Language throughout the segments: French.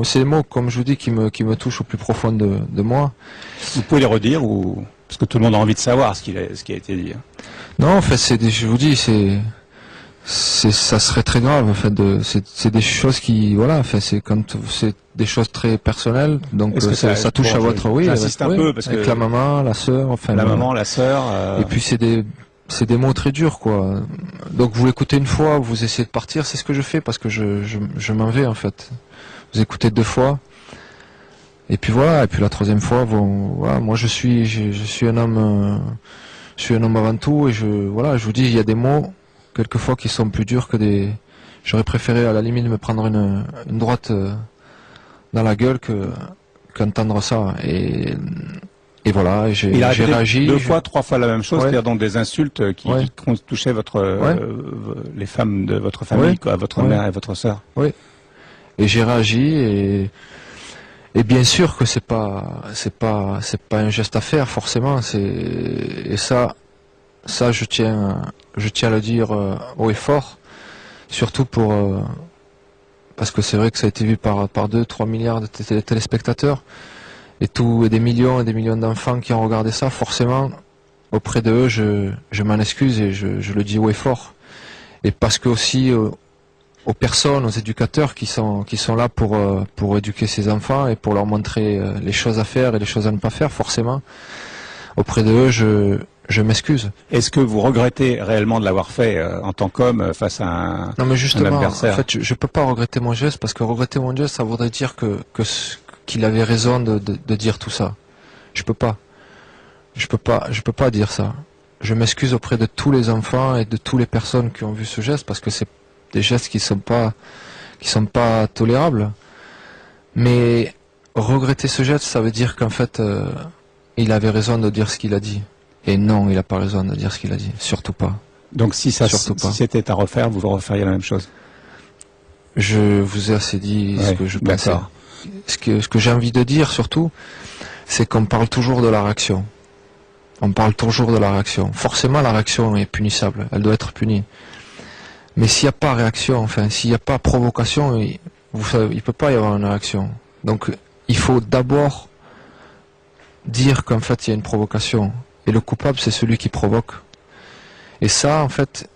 C'est les mots, comme je vous dis, qui me touchent au plus profond de moi. Vous pouvez les redire ou parce que tout le monde a envie de savoir ce qui a été dit. Non, en fait, je vous dis, ça serait très grave. En fait, c'est des choses qui, voilà, enfin, c'est des choses très personnelles. Donc, ça touche à votre, oui, j'insiste un peu parce avec que la maman, la sœur, enfin. La maman, la sœur. Et puis c'est des mots très durs, quoi. Donc vous l'écoutez une fois, vous essayez de partir, c'est ce que je fais parce que je m'en vais en fait. Vous écoutez 2 fois. Et puis voilà, et puis la 3e fois, voilà, moi je suis un homme, je suis un homme avant tout, et je vous dis, il y a des mots, quelquefois, qui sont plus durs que j'aurais préféré à la limite me prendre une droite dans la gueule qu'entendre ça. Et voilà, j'ai réagi. 2 fois, 3 fois la même chose, c'est-à-dire donc des insultes qui touchaient les femmes de votre famille, quoi, votre mère et votre sœur. Oui. Et j'ai réagi et bien sûr que c'est pas un geste à faire forcément. Et ça je tiens à le dire haut et fort, surtout parce que c'est vrai que ça a été vu par 2-3 milliards de téléspectateurs et des millions d'enfants qui ont regardé ça. Forcément, auprès de eux, je m'en excuse et je le dis haut et fort. Et parce que aussi aux personnes, aux éducateurs qui sont là pour éduquer ces enfants et pour leur montrer les choses à faire et les choses à ne pas faire, forcément, auprès de eux, je m'excuse. Est-ce que vous regrettez réellement de l'avoir fait en tant qu'homme face à un Non, mais justement, adversaire? en fait, je peux pas regretter mon geste, parce que regretter mon geste, ça voudrait dire qu'il avait raison de dire tout ça. Je peux pas dire ça. Je m'excuse auprès de tous les enfants et de toutes les personnes qui ont vu ce geste, parce que c'est des gestes qui sont pas tolérables. Mais regretter ce geste, ça veut dire qu'en fait, il avait raison de dire ce qu'il a dit. Et non, il n'a pas raison de dire ce qu'il a dit. Surtout pas. Donc si c'était à refaire, vous referiez la même chose? Je vous ai assez dit ce que je pensais. Ce que j'ai envie de dire surtout, c'est qu'on parle toujours de la réaction. On parle toujours de la réaction. Forcément, la réaction est punissable. Elle doit être punie. Mais s'il n'y a pas réaction, enfin, s'il n'y a pas provocation, vous savez, il ne peut pas y avoir une réaction. Donc, il faut d'abord dire qu'en fait, il y a une provocation. Et le coupable, c'est celui qui provoque. Et ça, en fait,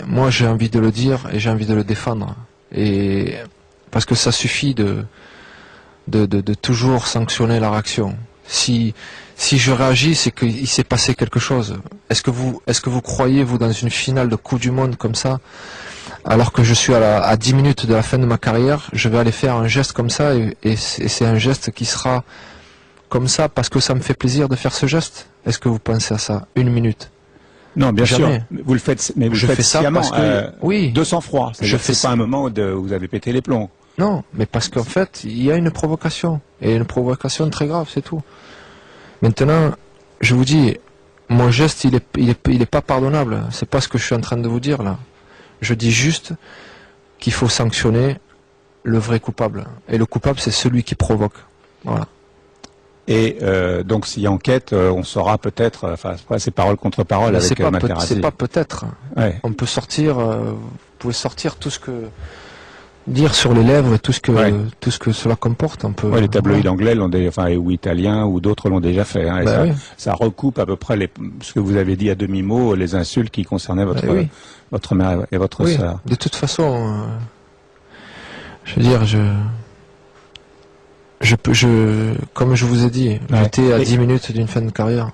moi, j'ai envie de le dire et j'ai envie de le défendre. Et parce que ça suffit de toujours sanctionner la réaction. Si je réagis, c'est qu'il s'est passé quelque chose. Est-ce que vous croyez, vous, dans une finale de Coupe du Monde comme ça, alors que je suis à 10 minutes de la fin de ma carrière, je vais aller faire un geste comme ça et c'est un geste qui sera comme ça parce que ça me fait plaisir de faire ce geste? Est-ce que vous pensez à ça? 1 minute? Non, bien Jamais. sûr. Vous le faites, mais je fais ça parce que, oui, de sang-froid. C'est pas un moment où vous avez pété les plombs. Non, mais parce qu'en fait, il y a une provocation. Et une provocation très grave, c'est tout. Maintenant, je vous dis, mon geste, il est pas pardonnable. C'est pas ce que je suis en train de vous dire, là. Je dis juste qu'il faut sanctionner le vrai coupable. Et le coupable, c'est celui qui provoque. Voilà. Et donc, s'il y a enquête, on saura peut-être, enfin, c'est parole contre parole avec Materazzi. C'est pas peut-être. Ouais. On peut sortir, vous pouvez sortir tout ce que... dire sur les lèvres tout ce que cela comporte un peu. Ouais, les tabloïds anglais ou italiens ou d'autres l'ont déjà fait. Hein, et ça recoupe à peu près ce que vous avez dit à demi-mot, les insultes qui concernaient votre mère et votre sœur. De toute façon, je veux dire, comme je vous ai dit, j'étais à 10 minutes d'une fin de carrière.